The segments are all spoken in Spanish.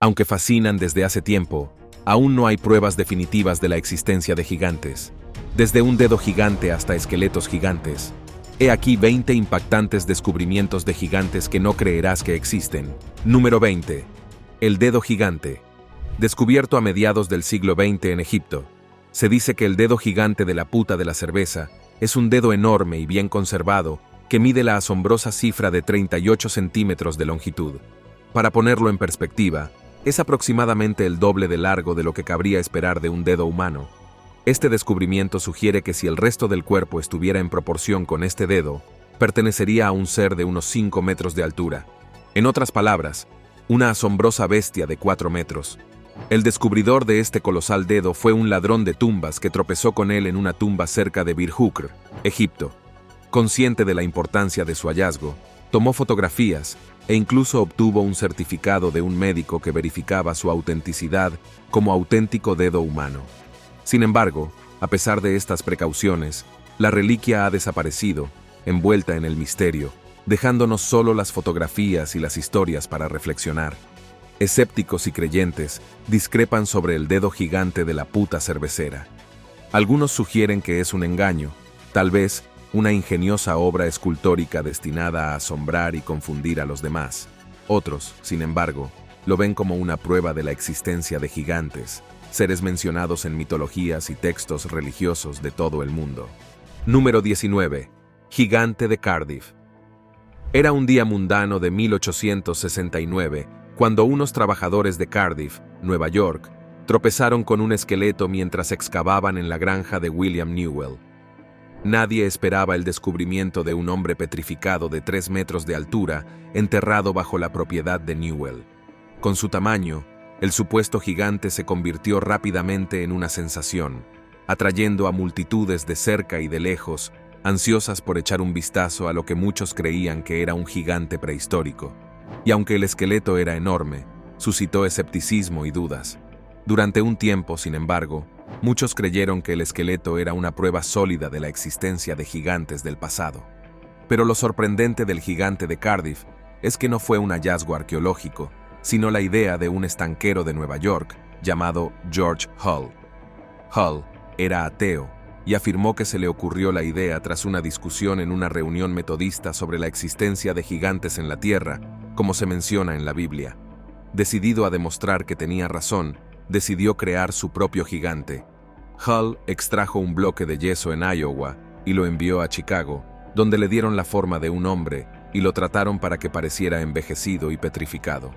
Aunque fascinan desde hace tiempo, aún no hay pruebas definitivas de la existencia de gigantes. Desde un dedo gigante hasta esqueletos gigantes. He aquí 20 impactantes descubrimientos de gigantes que no creerás que existen. Número 20. El dedo gigante. Descubierto a mediados del siglo XX en Egipto. Se dice que el dedo gigante de la puta de la cerveza es un dedo enorme y bien conservado que mide la asombrosa cifra de 38 centímetros de longitud. Para ponerlo en perspectiva, es aproximadamente el doble de largo de lo que cabría esperar de un dedo humano. Este descubrimiento sugiere que si el resto del cuerpo estuviera en proporción con este dedo, pertenecería a un ser de unos 5 metros de altura. En otras palabras, una asombrosa bestia de 4 metros. El descubridor de este colosal dedo fue un ladrón de tumbas que tropezó con él en una tumba cerca de Bir Jukr, Egipto. Consciente de la importancia de su hallazgo, tomó fotografías e incluso obtuvo un certificado de un médico que verificaba su autenticidad como auténtico dedo humano. Sin embargo, a pesar de estas precauciones, la reliquia ha desaparecido, envuelta en el misterio, dejándonos solo las fotografías y las historias para reflexionar. Escépticos y creyentes discrepan sobre el dedo gigante de la puta cervecera. Algunos sugieren que es un engaño, tal vez una ingeniosa obra escultórica destinada a asombrar y confundir a los demás. Otros, sin embargo, lo ven como una prueba de la existencia de gigantes, seres mencionados en mitologías y textos religiosos de todo el mundo. Número 19. Gigante de Cardiff. Era un día mundano de 1869, cuando unos trabajadores de Cardiff, Nueva York, tropezaron con un esqueleto mientras excavaban en la granja de William Newell. Nadie esperaba el descubrimiento de un hombre petrificado de 3 metros de altura, enterrado bajo la propiedad de Newell. Con su tamaño, el supuesto gigante se convirtió rápidamente en una sensación, atrayendo a multitudes de cerca y de lejos, ansiosas por echar un vistazo a lo que muchos creían que era un gigante prehistórico. Y aunque el esqueleto era enorme, suscitó escepticismo y dudas. Durante un tiempo, sin embargo, muchos creyeron que el esqueleto era una prueba sólida de la existencia de gigantes del pasado. Pero lo sorprendente del gigante de Cardiff es que no fue un hallazgo arqueológico, sino la idea de un estanquero de Nueva York llamado George Hull. Hull era ateo y afirmó que se le ocurrió la idea tras una discusión en una reunión metodista sobre la existencia de gigantes en la Tierra, como se menciona en la Biblia. Decidido a demostrar que tenía razón, decidió crear su propio gigante. Hull extrajo un bloque de yeso en Iowa y lo envió a Chicago, donde le dieron la forma de un hombre y lo trataron para que pareciera envejecido y petrificado.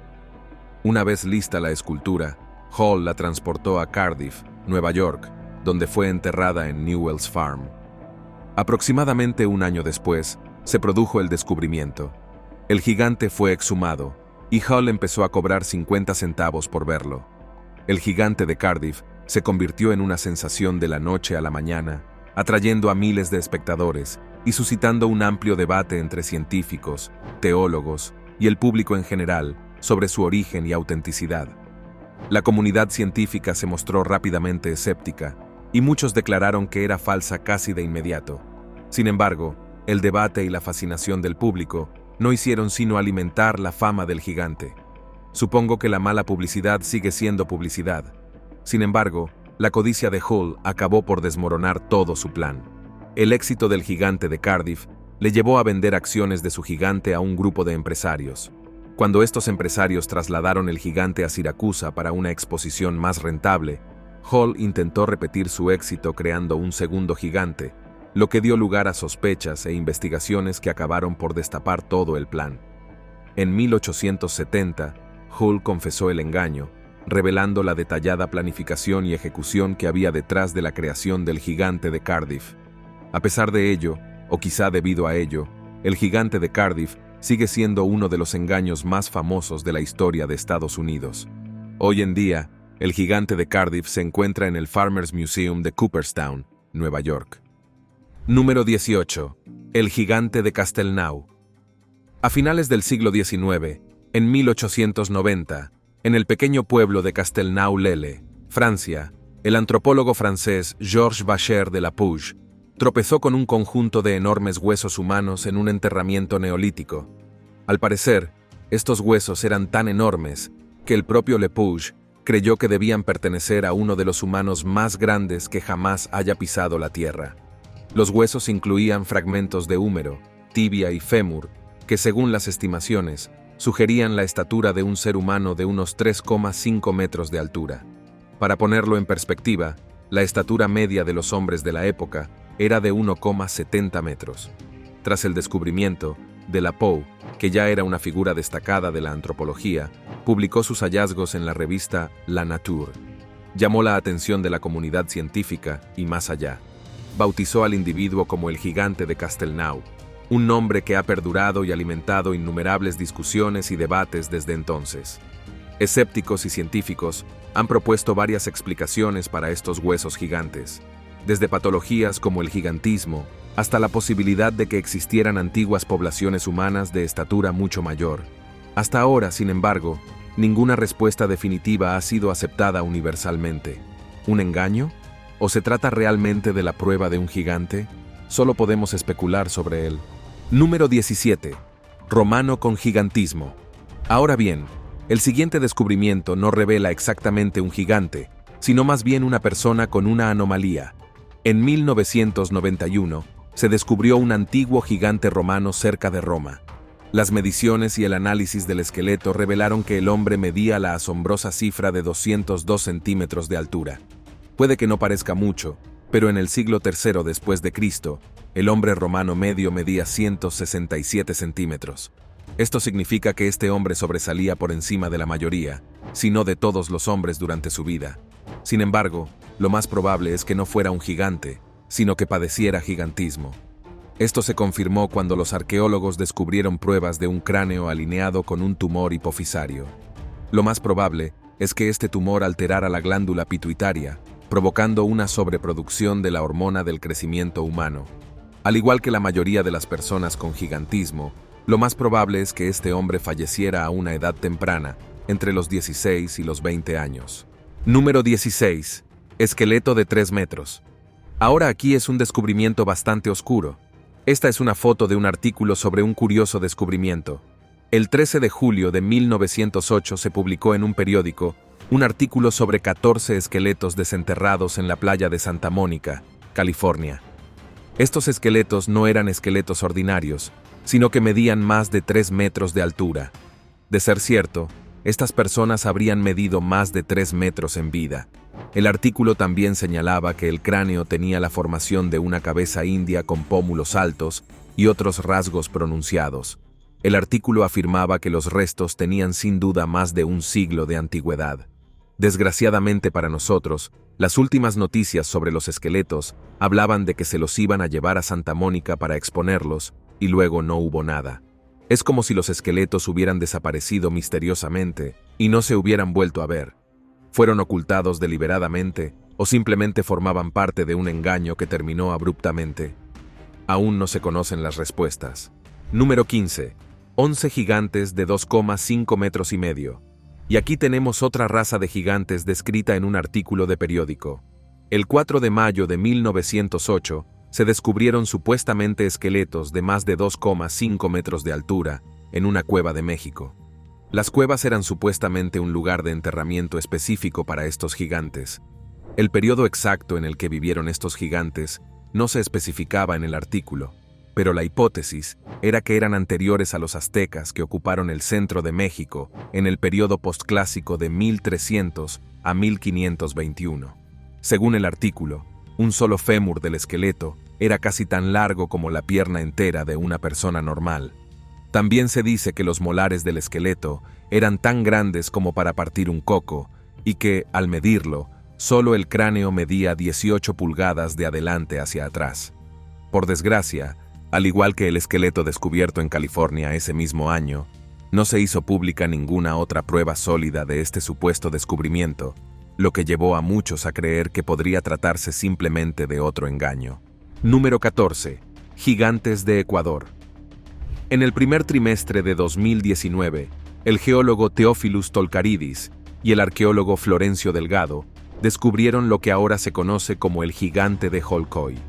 Una vez lista la escultura, Hull la transportó a Cardiff, Nueva York, donde fue enterrada en Newell's Farm. Aproximadamente un año después, se produjo el descubrimiento. El gigante fue exhumado, y Hull empezó a cobrar 50 centavos por verlo. El gigante de Cardiff se convirtió en una sensación de la noche a la mañana, atrayendo a miles de espectadores y suscitando un amplio debate entre científicos, teólogos y el público en general sobre su origen y autenticidad. La comunidad científica se mostró rápidamente escéptica, y muchos declararon que era falsa casi de inmediato. Sin embargo, el debate y la fascinación del público no hicieron sino alimentar la fama del gigante. Supongo que la mala publicidad sigue siendo publicidad. Sin embargo, la codicia de Hull acabó por desmoronar todo su plan. El éxito del gigante de Cardiff le llevó a vender acciones de su gigante a un grupo de empresarios. Cuando estos empresarios trasladaron el gigante a Siracusa para una exposición más rentable, Hull intentó repetir su éxito creando un segundo gigante, lo que dio lugar a sospechas e investigaciones que acabaron por destapar todo el plan. En 1870, Hull confesó el engaño, revelando la detallada planificación y ejecución que había detrás de la creación del gigante de Cardiff. A pesar de ello, o quizá debido a ello, el gigante de Cardiff sigue siendo uno de los engaños más famosos de la historia de Estados Unidos. Hoy en día, el gigante de Cardiff se encuentra en el Farmers Museum de Cooperstown, Nueva York. Número 18. El gigante de Castelnau. A finales del siglo XIX, en 1890, en el pequeño pueblo de Castelnau-Lelle, Francia, el antropólogo francés Georges Vacher de la Puig tropezó con un conjunto de enormes huesos humanos en un enterramiento neolítico. Al parecer, estos huesos eran tan enormes que el propio Lepouge creyó que debían pertenecer a uno de los humanos más grandes que jamás haya pisado la tierra. Los huesos incluían fragmentos de húmero, tibia y fémur, que según las estimaciones, sugerían la estatura de un ser humano de unos 3,5 metros de altura. Para ponerlo en perspectiva, la estatura media de los hombres de la época era de 1,70 metros. Tras el descubrimiento, Delapoux, que ya era una figura destacada de la antropología, publicó sus hallazgos en la revista La Nature. Llamó la atención de la comunidad científica y más allá. Bautizó al individuo como el gigante de Castelnau, un nombre que ha perdurado y alimentado innumerables discusiones y debates desde entonces. Escépticos y científicos han propuesto varias explicaciones para estos huesos gigantes, desde patologías como el gigantismo hasta la posibilidad de que existieran antiguas poblaciones humanas de estatura mucho mayor. Hasta ahora, sin embargo, ninguna respuesta definitiva ha sido aceptada universalmente. ¿Un engaño? ¿O se trata realmente de la prueba de un gigante? Solo podemos especular sobre él. Número 17. Romano con gigantismo. Ahora bien, el siguiente descubrimiento no revela exactamente un gigante, sino más bien una persona con una anomalía. En 1991, se descubrió un antiguo gigante romano cerca de Roma. Las mediciones y el análisis del esqueleto revelaron que el hombre medía la asombrosa cifra de 202 centímetros de altura. Puede que no parezca mucho, pero en el siglo III después de Cristo, el hombre romano medio medía 167 centímetros. Esto significa que este hombre sobresalía por encima de la mayoría, si no de todos los hombres durante su vida. Sin embargo, lo más probable es que no fuera un gigante, sino que padeciera gigantismo. Esto se confirmó cuando los arqueólogos descubrieron pruebas de un cráneo alineado con un tumor hipofisario. Lo más probable es que este tumor alterara la glándula pituitaria, provocando una sobreproducción de la hormona del crecimiento humano. Al igual que la mayoría de las personas con gigantismo, lo más probable es que este hombre falleciera a una edad temprana, entre los 16 y los 20 años. Número 16. Esqueleto de 3 metros. Ahora aquí es un descubrimiento bastante oscuro. Esta es una foto de un artículo sobre un curioso descubrimiento. El 13 de julio de 1908 se publicó en un periódico un artículo sobre 14 esqueletos desenterrados en la playa de Santa Mónica, California. Estos esqueletos no eran esqueletos ordinarios, sino que medían más de 3 metros de altura. De ser cierto, estas personas habrían medido más de 3 metros en vida. El artículo también señalaba que el cráneo tenía la formación de una cabeza india con pómulos altos y otros rasgos pronunciados. El artículo afirmaba que los restos tenían sin duda más de un siglo de antigüedad. Desgraciadamente para nosotros, las últimas noticias sobre los esqueletos hablaban de que se los iban a llevar a Santa Mónica para exponerlos, y luego no hubo nada. Es como si los esqueletos hubieran desaparecido misteriosamente y no se hubieran vuelto a ver. ¿Fueron ocultados deliberadamente o simplemente formaban parte de un engaño que terminó abruptamente? Aún no se conocen las respuestas. Número 15. 11 gigantes de 2,5 metros y medio. Y aquí tenemos otra raza de gigantes descrita en un artículo de periódico. El 4 de mayo de 1908 se descubrieron supuestamente esqueletos de más de 2,5 metros de altura en una cueva de México. Las cuevas eran supuestamente un lugar de enterramiento específico para estos gigantes. El periodo exacto en el que vivieron estos gigantes no se especificaba en el artículo, pero la hipótesis era que eran anteriores a los aztecas que ocuparon el centro de México en el periodo postclásico de 1300 a 1521. Según el artículo, un solo fémur del esqueleto era casi tan largo como la pierna entera de una persona normal. También se dice que los molares del esqueleto eran tan grandes como para partir un coco y que, al medirlo, solo el cráneo medía 18 pulgadas de adelante hacia atrás. Por desgracia, al igual que el esqueleto descubierto en California ese mismo año, no se hizo pública ninguna otra prueba sólida de este supuesto descubrimiento, lo que llevó a muchos a creer que podría tratarse simplemente de otro engaño. Número 14. Gigantes de Ecuador. En el primer trimestre de 2019, el geólogo Theophilus Tolkaridis y el arqueólogo Florencio Delgado descubrieron lo que ahora se conoce como el gigante de Holcoy.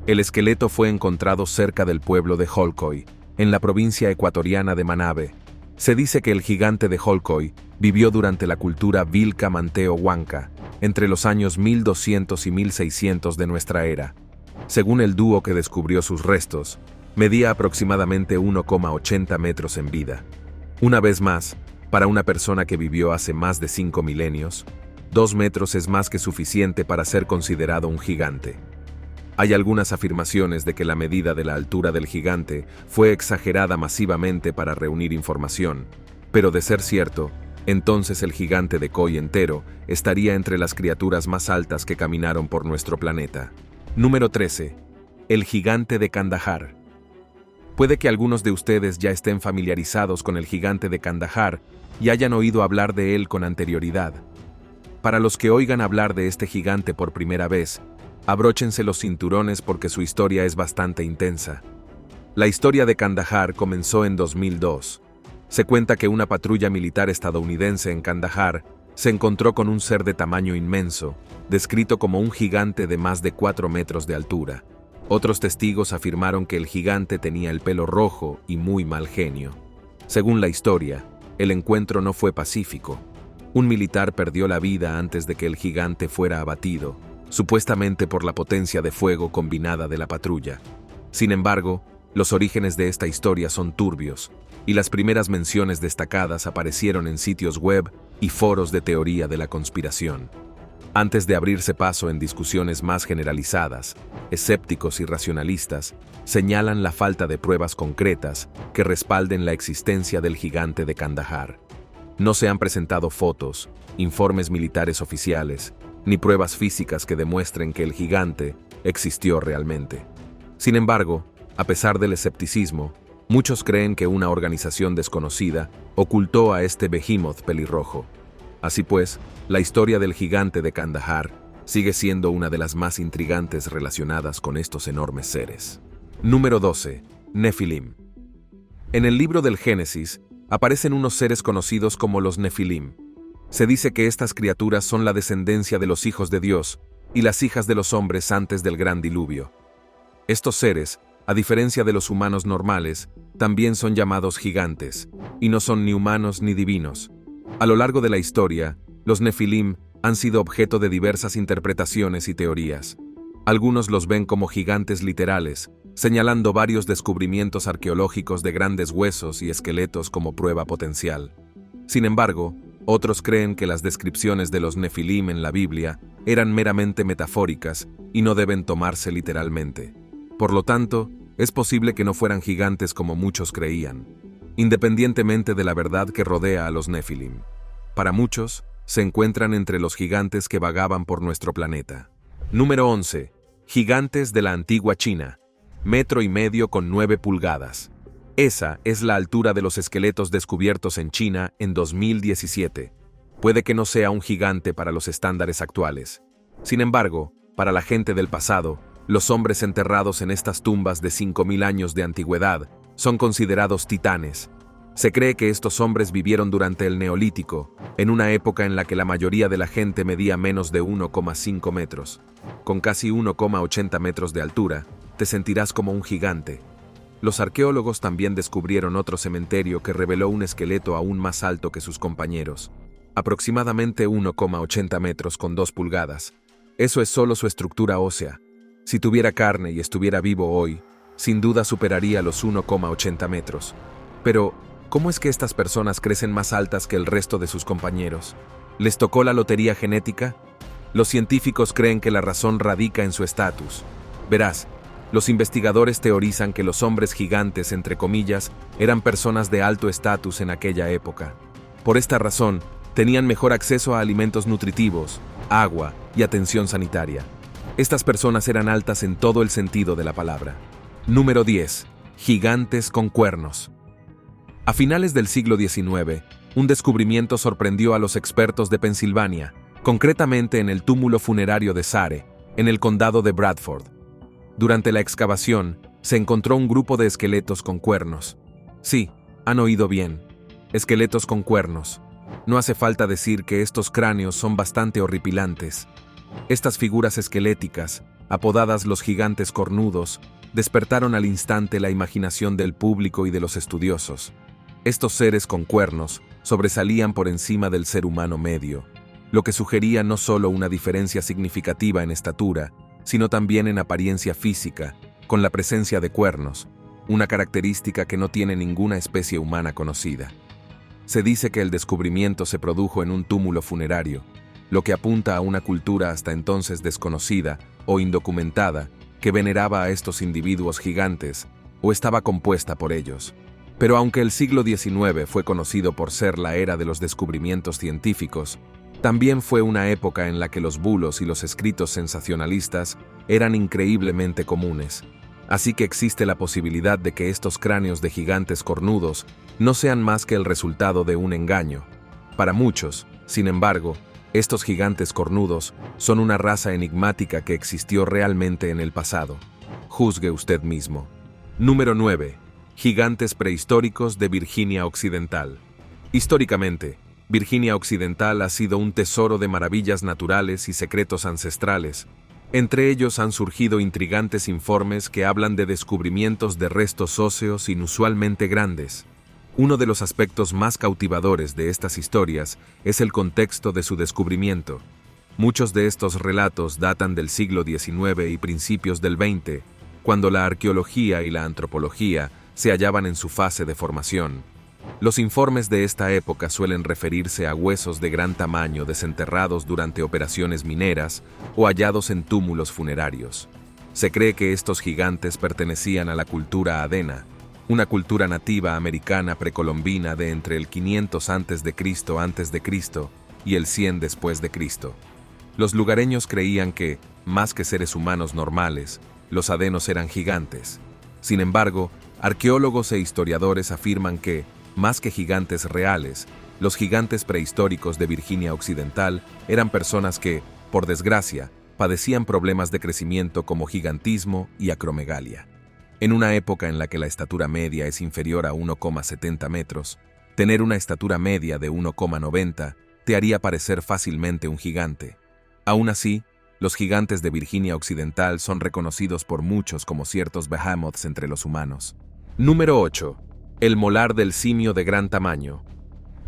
El esqueleto fue encontrado cerca del pueblo de Holcoy, en la provincia ecuatoriana de Manabí, Se dice que el gigante de Holcoy vivió durante la cultura Vilca-Manteo-Huanca, entre los años 1200 y 1600 de nuestra era. Según el dúo que descubrió sus restos, medía aproximadamente 1,80 metros en vida. Una vez más, para una persona que vivió hace más de 5 milenios, 2 metros es más que suficiente para ser considerado un gigante. Hay algunas afirmaciones de que la medida de la altura del gigante fue exagerada masivamente para reunir información, pero de ser cierto, entonces el gigante de Coy entero estaría entre las criaturas más altas que caminaron por nuestro planeta. Número 13. El gigante de Kandahar. Puede que algunos de ustedes ya estén familiarizados con el gigante de Kandahar y hayan oído hablar de él con anterioridad. Para los que oigan hablar de este gigante por primera vez, abróchense los cinturones porque su historia es bastante intensa. La historia de Kandahar comenzó en 2002. Se cuenta que una patrulla militar estadounidense en Kandahar se encontró con un ser de tamaño inmenso, descrito como un gigante de más de 4 metros de altura. Otros testigos afirmaron que el gigante tenía el pelo rojo y muy mal genio. Según la historia, el encuentro no fue pacífico. Un militar perdió la vida antes de que el gigante fuera abatido, supuestamente por la potencia de fuego combinada de la patrulla. Sin embargo, los orígenes de esta historia son turbios, y las primeras menciones destacadas aparecieron en sitios web y foros de teoría de la conspiración. Antes de abrirse paso en discusiones más generalizadas, escépticos y racionalistas señalan la falta de pruebas concretas que respalden la existencia del gigante de Kandahar. No se han presentado fotos, informes militares oficiales, ni pruebas físicas que demuestren que el gigante existió realmente. Sin embargo, a pesar del escepticismo, muchos creen que una organización desconocida ocultó a este behemoth pelirrojo. Así pues, la historia del gigante de Kandahar sigue siendo una de las más intrigantes relacionadas con estos enormes seres. Número 12. Nefilim. En el libro del Génesis aparecen unos seres conocidos como los Nefilim. Se dice que estas criaturas son la descendencia de los hijos de Dios y las hijas de los hombres antes del gran diluvio. Estos seres, a diferencia de los humanos normales, también son llamados gigantes, y no son ni humanos ni divinos. A lo largo de la historia, los Nefilim han sido objeto de diversas interpretaciones y teorías. Algunos los ven como gigantes literales, señalando varios descubrimientos arqueológicos de grandes huesos y esqueletos como prueba potencial. Sin embargo, otros creen que las descripciones de los Nefilim en la Biblia eran meramente metafóricas y no deben tomarse literalmente. Por lo tanto, es posible que no fueran gigantes como muchos creían, independientemente de la verdad que rodea a los Nefilim. Para muchos, se encuentran entre los gigantes que vagaban por nuestro planeta. Número 11. Gigantes de la antigua China. 1,5 metros con 9 pulgadas. Esa es la altura de los esqueletos descubiertos en China en 2017. Puede que no sea un gigante para los estándares actuales. Sin embargo, para la gente del pasado, los hombres enterrados en estas tumbas de 5.000 años de antigüedad son considerados titanes. Se cree que estos hombres vivieron durante el Neolítico, en una época en la que la mayoría de la gente medía menos de 1,5 metros. Con casi 1,80 metros de altura, te sentirás como un gigante. Los arqueólogos también descubrieron otro cementerio que reveló un esqueleto aún más alto que sus compañeros, aproximadamente 1,80 metros con 2 pulgadas. Eso es solo su estructura ósea. Si tuviera carne y estuviera vivo hoy, sin duda superaría los 1,80 metros. Pero, ¿cómo es que estas personas crecen más altas que el resto de sus compañeros? ¿Les tocó la lotería genética? Los científicos creen que la razón radica en su estatus. Verás, los investigadores teorizan que los hombres gigantes, entre comillas, eran personas de alto estatus en aquella época. Por esta razón, tenían mejor acceso a alimentos nutritivos, agua y atención sanitaria. Estas personas eran altas en todo el sentido de la palabra. Número 10. Gigantes con cuernos. A finales del siglo XIX, un descubrimiento sorprendió a los expertos de Pensilvania, concretamente en el túmulo funerario de Sare, en el condado de Bradford. Durante la excavación, se encontró un grupo de esqueletos con cuernos. Sí, han oído bien. Esqueletos con cuernos. No hace falta decir que estos cráneos son bastante horripilantes. Estas figuras esqueléticas, apodadas los gigantes cornudos, despertaron al instante la imaginación del público y de los estudiosos. Estos seres con cuernos sobresalían por encima del ser humano medio, lo que sugería no solo una diferencia significativa en estatura, sino también en apariencia física, con la presencia de cuernos, una característica que no tiene ninguna especie humana conocida. Se dice que el descubrimiento se produjo en un túmulo funerario, lo que apunta a una cultura hasta entonces desconocida o indocumentada que veneraba a estos individuos gigantes o estaba compuesta por ellos. Pero aunque el siglo XIX fue conocido por ser la era de los descubrimientos científicos, también fue una época en la que los bulos y los escritos sensacionalistas eran increíblemente comunes. Así que existe la posibilidad de que estos cráneos de gigantes cornudos no sean más que el resultado de un engaño. Para muchos, sin embargo, estos gigantes cornudos son una raza enigmática que existió realmente en el pasado. Juzgue usted mismo. Número 9. Gigantes prehistóricos de Virginia Occidental. Históricamente, Virginia Occidental ha sido un tesoro de maravillas naturales y secretos ancestrales. Entre ellos han surgido intrigantes informes que hablan de descubrimientos de restos óseos inusualmente grandes. Uno de los aspectos más cautivadores de estas historias es el contexto de su descubrimiento. Muchos de estos relatos datan del siglo XIX y principios del XX, cuando la arqueología y la antropología se hallaban en su fase de formación. Los informes de esta época suelen referirse a huesos de gran tamaño desenterrados durante operaciones mineras o hallados en túmulos funerarios. Se cree que estos gigantes pertenecían a la cultura Adena, una cultura nativa americana precolombina de entre el 500 a.C. y el 100 después de Cristo. Los lugareños creían que, más que seres humanos normales, los adenos eran gigantes. Sin embargo, arqueólogos e historiadores afirman que, más que gigantes reales, los gigantes prehistóricos de Virginia Occidental eran personas que, por desgracia, padecían problemas de crecimiento como gigantismo y acromegalia. En una época en la que la estatura media es inferior a 1,70 metros, tener una estatura media de 1,90 te haría parecer fácilmente un gigante. Aún así, los gigantes de Virginia Occidental son reconocidos por muchos como ciertos behemoths entre los humanos. Número 8. El molar del simio de gran tamaño.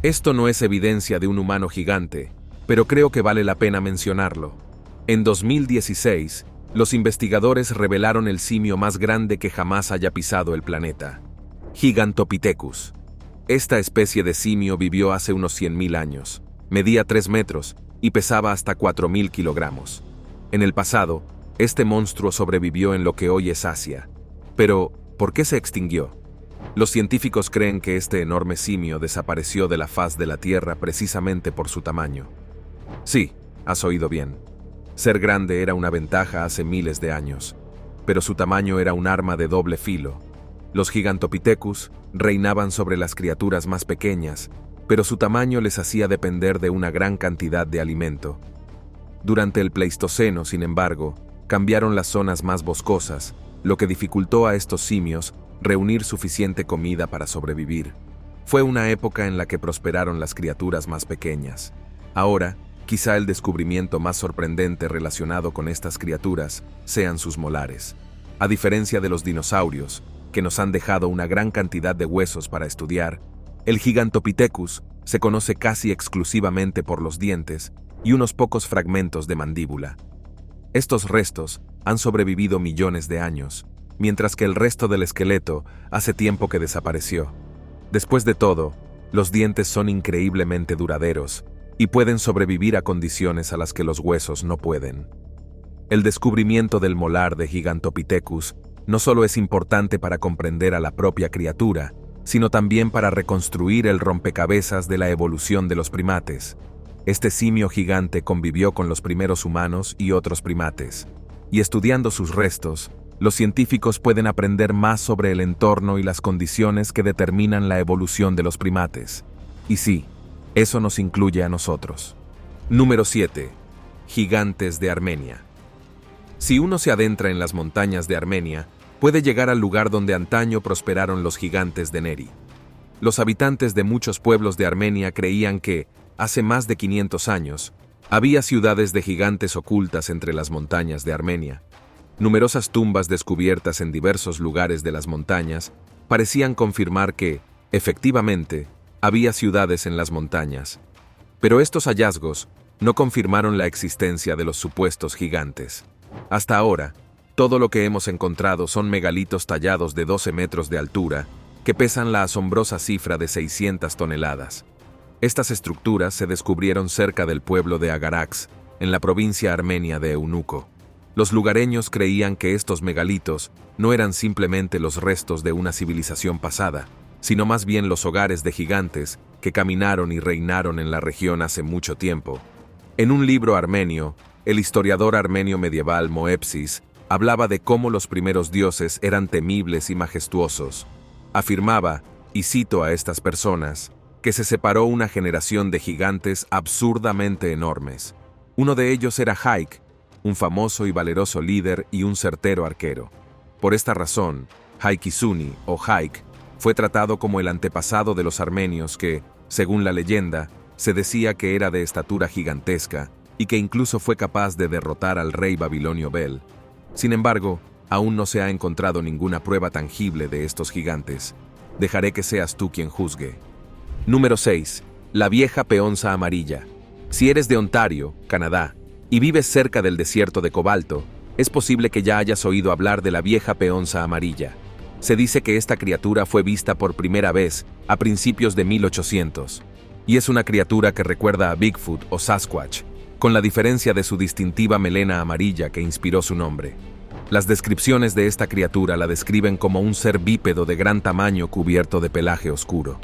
Esto no es evidencia de un humano gigante, pero creo que vale la pena mencionarlo. En 2016, los investigadores revelaron el simio más grande que jamás haya pisado el planeta, Gigantopithecus. Esta especie de simio vivió hace unos 100.000 años, medía 3 metros y pesaba hasta 4.000 kilogramos. En el pasado, este monstruo sobrevivió en lo que hoy es Asia. Pero, ¿por qué se extinguió? Los científicos creen que este enorme simio desapareció de la faz de la Tierra precisamente por su tamaño. Sí, has oído bien. Ser grande era una ventaja hace miles de años, pero su tamaño era un arma de doble filo. Los Gigantopithecus reinaban sobre las criaturas más pequeñas, pero su tamaño les hacía depender de una gran cantidad de alimento. Durante el Pleistoceno, sin embargo, cambiaron las zonas más boscosas, lo que dificultó a estos simios reunir suficiente comida para sobrevivir. Fue una época en la que prosperaron las criaturas más pequeñas. Ahora, quizá el descubrimiento más sorprendente relacionado con estas criaturas sean sus molares. A diferencia de los dinosaurios, que nos han dejado una gran cantidad de huesos para estudiar, el Gigantopithecus se conoce casi exclusivamente por los dientes y unos pocos fragmentos de mandíbula. Estos restos han sobrevivido millones de años, mientras que el resto del esqueleto hace tiempo que desapareció. Después de todo, los dientes son increíblemente duraderos y pueden sobrevivir a condiciones a las que los huesos no pueden. El descubrimiento del molar de Gigantopithecus no solo es importante para comprender a la propia criatura, sino también para reconstruir el rompecabezas de la evolución de los primates. Este simio gigante convivió con los primeros humanos y otros primates, y estudiando sus restos, los científicos pueden aprender más sobre el entorno y las condiciones que determinan la evolución de los primates. Y sí, eso nos incluye a nosotros. Número 7. Gigantes de Armenia. Si uno se adentra en las montañas de Armenia, puede llegar al lugar donde antaño prosperaron los gigantes de Neri. Los habitantes de muchos pueblos de Armenia creían que, hace más de 500 años, había ciudades de gigantes ocultas entre las montañas de Armenia. Numerosas tumbas descubiertas en diversos lugares de las montañas parecían confirmar que, Efectivamente, había ciudades en las montañas, pero estos hallazgos no confirmaron la existencia de los supuestos gigantes. Hasta ahora, todo lo que hemos encontrado son megalitos tallados de 12 metros de altura, que pesan la asombrosa cifra de 600 toneladas. Estas estructuras se descubrieron cerca del pueblo de Agarax, en la provincia armenia de Eunuco. Los lugareños creían que estos megalitos no eran simplemente los restos de una civilización pasada, sino más bien los hogares de gigantes que caminaron y reinaron en la región hace mucho tiempo. En un libro armenio, el historiador armenio medieval Moepsis hablaba de cómo los primeros dioses eran temibles y majestuosos. Afirmaba, y cito a estas personas, que se separó una generación de gigantes absurdamente enormes. Uno de ellos era Haik, un famoso y valeroso líder y un certero arquero. Por esta razón, Haikisuni o Haik fue tratado como el antepasado de los armenios que, según la leyenda, se decía que era de estatura gigantesca y que incluso fue capaz de derrotar al rey babilonio Bel. Sin embargo, aún no se ha encontrado ninguna prueba tangible de estos gigantes. Dejaré que seas tú quien juzgue. Número 6. La vieja peonza amarilla. Si eres de Ontario, Canadá, y vives cerca del desierto de cobalto, es posible que ya hayas oído hablar de la vieja peonza amarilla. Se dice que esta criatura fue vista por primera vez a principios de 1800, y es una criatura que recuerda a Bigfoot o Sasquatch, con la diferencia de su distintiva melena amarilla que inspiró su nombre. Las descripciones de esta criatura la describen como un ser bípedo de gran tamaño cubierto de pelaje oscuro.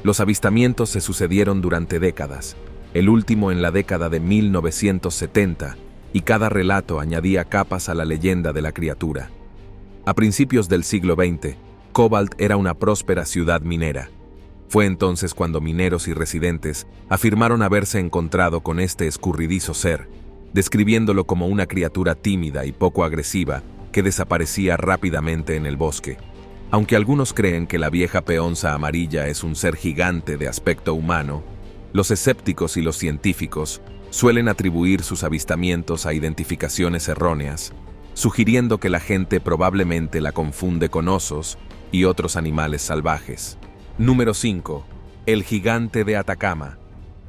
Los avistamientos se sucedieron durante décadas, el último en la década de 1970, y cada relato añadía capas a la leyenda de la criatura. A principios del siglo XX, Cobalt era una próspera ciudad minera. Fue entonces cuando mineros y residentes afirmaron haberse encontrado con este escurridizo ser, describiéndolo como una criatura tímida y poco agresiva que desaparecía rápidamente en el bosque. Aunque algunos creen que la vieja peonza amarilla es un ser gigante de aspecto humano, los escépticos y los científicos suelen atribuir sus avistamientos a identificaciones erróneas, sugiriendo que la gente probablemente la confunde con osos y otros animales salvajes. Número 5. El gigante de Atacama.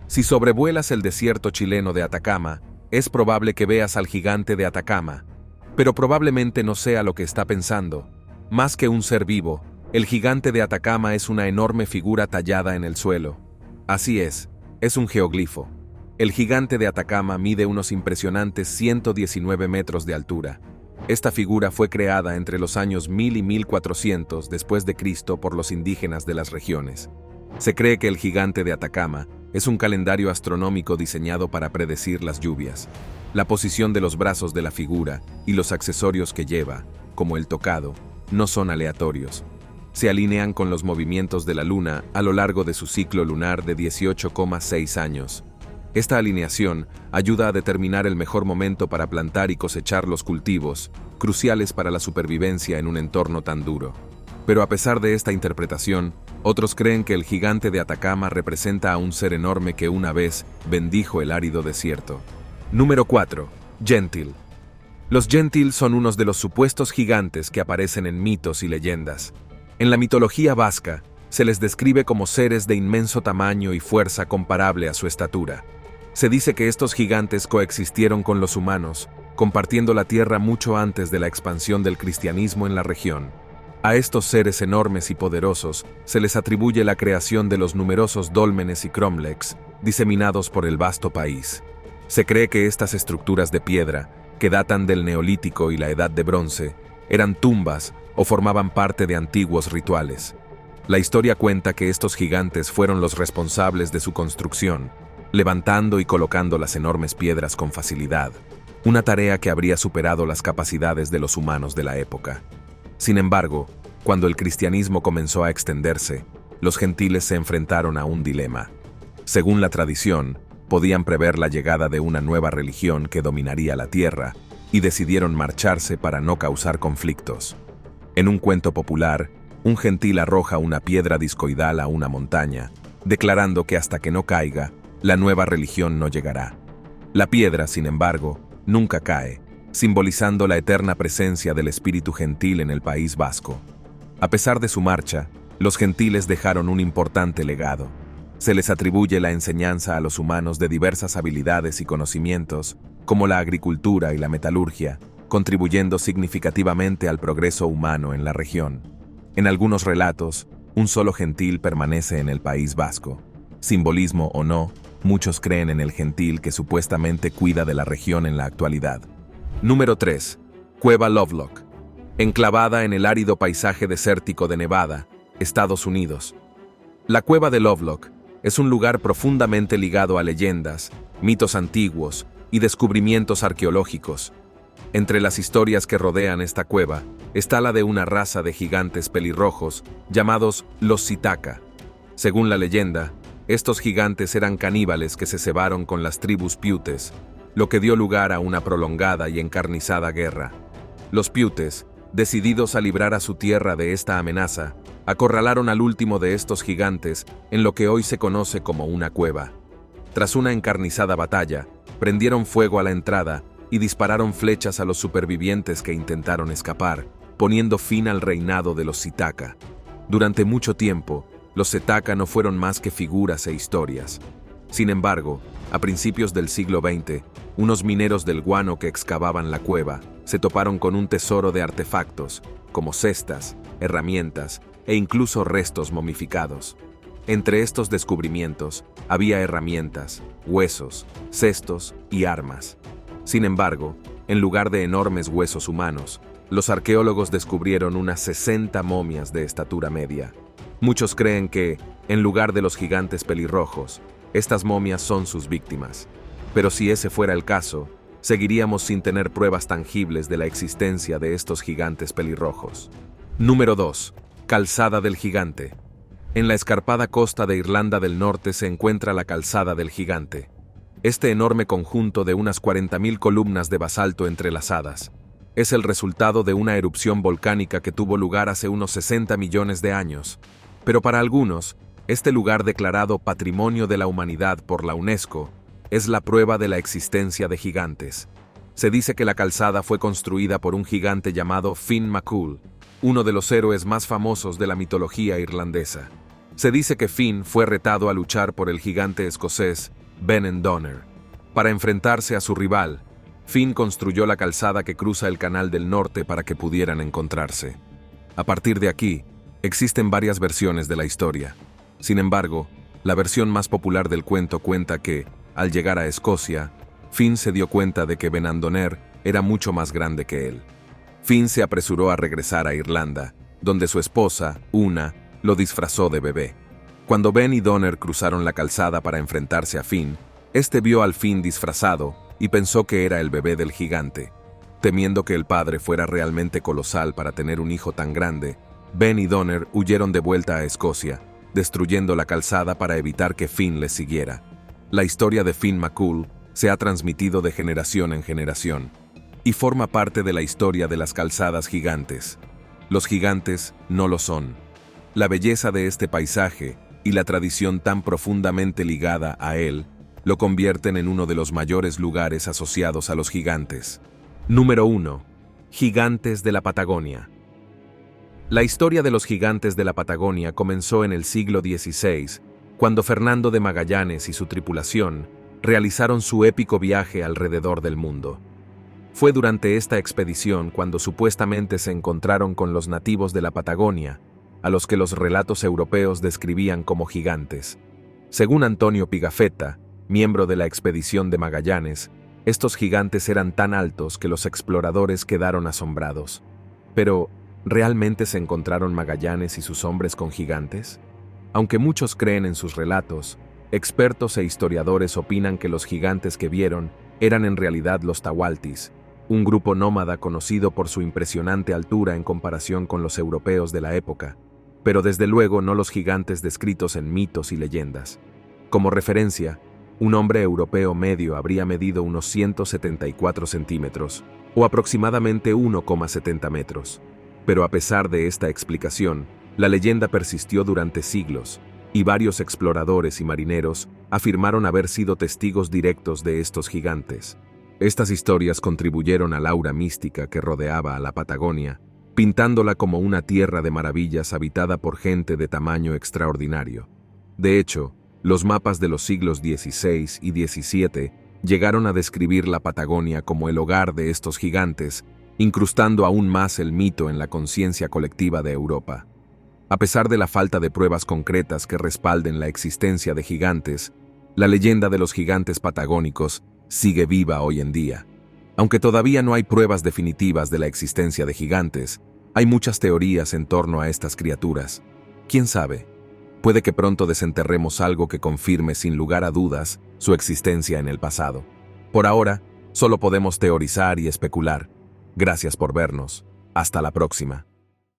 Si sobrevuelas el desierto chileno de Atacama, es probable que veas al gigante de Atacama, pero probablemente no sea lo que está pensando. Más que un ser vivo, el gigante de Atacama es una enorme figura tallada en el suelo. Así es un geoglifo. El gigante de Atacama mide unos impresionantes 119 metros de altura. Esta figura fue creada entre los años 1000 y 1400 después de Cristo por los indígenas de las regiones. Se cree que el gigante de Atacama es un calendario astronómico diseñado para predecir las lluvias. La posición de los brazos de la figura y los accesorios que lleva, como el tocado, no son aleatorios. Se alinean con los movimientos de la luna a lo largo de su ciclo lunar de 18,6 años. Esta alineación ayuda a determinar el mejor momento para plantar y cosechar los cultivos, cruciales para la supervivencia en un entorno tan duro. Pero a pesar de esta interpretación, otros creen que el gigante de Atacama representa a un ser enorme que una vez bendijo el árido desierto. Número 4. Gentil. Los Gentil son unos de los supuestos gigantes que aparecen en mitos y leyendas. En la mitología vasca, se les describe como seres de inmenso tamaño y fuerza comparable a su estatura. Se dice que estos gigantes coexistieron con los humanos, compartiendo la tierra mucho antes de la expansión del cristianismo en la región. A estos seres enormes y poderosos se les atribuye la creación de los numerosos dólmenes y cromlechs, diseminados por el vasto país. Se cree que estas estructuras de piedra, que datan del Neolítico y la Edad de Bronce, eran tumbas o formaban parte de antiguos rituales. La historia cuenta que estos gigantes fueron los responsables de su construcción, levantando y colocando las enormes piedras con facilidad, una tarea que habría superado las capacidades de los humanos de la época. Sin embargo, cuando el cristianismo comenzó a extenderse, los gentiles se enfrentaron a un dilema. Según la tradición, podían prever la llegada de una nueva religión que dominaría la tierra, y decidieron marcharse para no causar conflictos. En un cuento popular, un gentil arroja una piedra discoidal a una montaña, declarando que hasta que no caiga, la nueva religión no llegará. La piedra, sin embargo, nunca cae, simbolizando la eterna presencia del espíritu gentil en el País Vasco. A pesar de su marcha, Los gentiles dejaron un importante legado. Se les atribuye la enseñanza a los humanos de diversas habilidades y conocimientos, como la agricultura y la metalurgia, contribuyendo significativamente al progreso humano en la región. En algunos relatos, un solo gentil permanece en el País Vasco. Simbolismo o no, muchos creen en el gentil que supuestamente cuida de la región en la actualidad. Número 3. Cueva Lovelock. Enclavada en el árido paisaje desértico de Nevada, Estados Unidos. La cueva de Lovelock es un lugar profundamente ligado a leyendas, mitos antiguos y descubrimientos arqueológicos. Entre las historias que rodean esta cueva está la de una raza de gigantes pelirrojos llamados los Sitaka. Según la leyenda, estos gigantes eran caníbales que se cebaron con las tribus piutes, lo que dio lugar a una prolongada y encarnizada guerra. Los piutes, decididos a librar a su tierra de esta amenaza, acorralaron al último de estos gigantes en lo que hoy se conoce como una cueva. Tras una encarnizada batalla, prendieron fuego a la entrada y dispararon flechas a los supervivientes que intentaron escapar, poniendo fin al reinado de los Sitaka. Durante mucho tiempo, los Sitaka no fueron más que figuras e historias. Sin embargo, a principios del siglo XX, unos mineros del guano que excavaban la cueva se toparon con un tesoro de artefactos, como cestas, herramientas e incluso restos momificados. Entre estos descubrimientos había herramientas, huesos, cestos y armas. Sin embargo, en lugar de enormes huesos humanos, los arqueólogos descubrieron unas 60 momias de estatura media. Muchos creen que, en lugar de los gigantes pelirrojos, estas momias son sus víctimas. Pero si ese fuera el caso, seguiríamos sin tener pruebas tangibles de la existencia de estos gigantes pelirrojos. Número 2. Calzada del Gigante. En la escarpada costa de Irlanda del Norte se encuentra la Calzada del Gigante. Este enorme conjunto de unas 40.000 columnas de basalto entrelazadas es el resultado de una erupción volcánica que tuvo lugar hace unos 60 millones de años. Pero para algunos, este lugar declarado Patrimonio de la Humanidad por la UNESCO es la prueba de la existencia de gigantes. Se dice que la calzada fue construida por un gigante llamado Finn McCool, uno de los héroes más famosos de la mitología irlandesa. Se dice que Finn fue retado a luchar por el gigante escocés Ben Donner. Para enfrentarse a su rival, Finn construyó la calzada que cruza el Canal del Norte para que pudieran encontrarse. A partir de aquí, existen varias versiones de la historia. Sin embargo, la versión más popular del cuento cuenta que, al llegar a Escocia, Finn se dio cuenta de que Ben Donner era mucho más grande que él. Finn se apresuró a regresar a Irlanda, donde su esposa, Una, lo disfrazó de bebé. Cuando Ben y Donner cruzaron la calzada para enfrentarse a Finn, este vio al Finn disfrazado y pensó que era el bebé del gigante. Temiendo que el padre fuera realmente colosal para tener un hijo tan grande, Ben y Donner huyeron de vuelta a Escocia, destruyendo la calzada para evitar que Finn les siguiera. La historia de Finn McCool se ha transmitido de generación en generación y forma parte de la historia de las calzadas gigantes. Los gigantes no lo son. La belleza de este paisaje y la tradición tan profundamente ligada a él lo convierten en uno de los mayores lugares asociados a los gigantes. Número 1. Gigantes de la Patagonia. La historia de los gigantes de la Patagonia comenzó en el siglo XVI, cuando Fernando de Magallanes y su tripulación realizaron su épico viaje alrededor del mundo. Fue durante esta expedición cuando supuestamente se encontraron con los nativos de la Patagonia, a los que los relatos europeos describían como gigantes. Según Antonio Pigafetta, miembro de la expedición de Magallanes, estos gigantes eran tan altos que los exploradores quedaron asombrados. Pero, ¿realmente se encontraron Magallanes y sus hombres con gigantes? Aunque muchos creen en sus relatos, expertos e historiadores opinan que los gigantes que vieron eran en realidad los Tahualtis, un grupo nómada conocido por su impresionante altura en comparación con los europeos de la época, pero desde luego no los gigantes descritos en mitos y leyendas. Como referencia, un hombre europeo medio habría medido unos 174 centímetros, o aproximadamente 1,70 metros. Pero a pesar de esta explicación, la leyenda persistió durante siglos, y varios exploradores y marineros afirmaron haber sido testigos directos de estos gigantes. Estas historias contribuyeron al aura mística que rodeaba a la Patagonia pintándola como una tierra de maravillas habitada por gente de tamaño extraordinario. De hecho, los mapas de los siglos XVI y XVII llegaron a describir la Patagonia como el hogar de estos gigantes, incrustando aún más el mito en la conciencia colectiva de Europa. A pesar de la falta de pruebas concretas que respalden la existencia de gigantes, la leyenda de los gigantes patagónicos sigue viva hoy en día. Aunque todavía no hay pruebas definitivas de la existencia de gigantes, hay muchas teorías en torno a estas criaturas. ¿Quién sabe? Puede que pronto desenterremos algo que confirme sin lugar a dudas su existencia en el pasado. Por ahora, solo podemos teorizar y especular. Gracias por vernos. Hasta la próxima.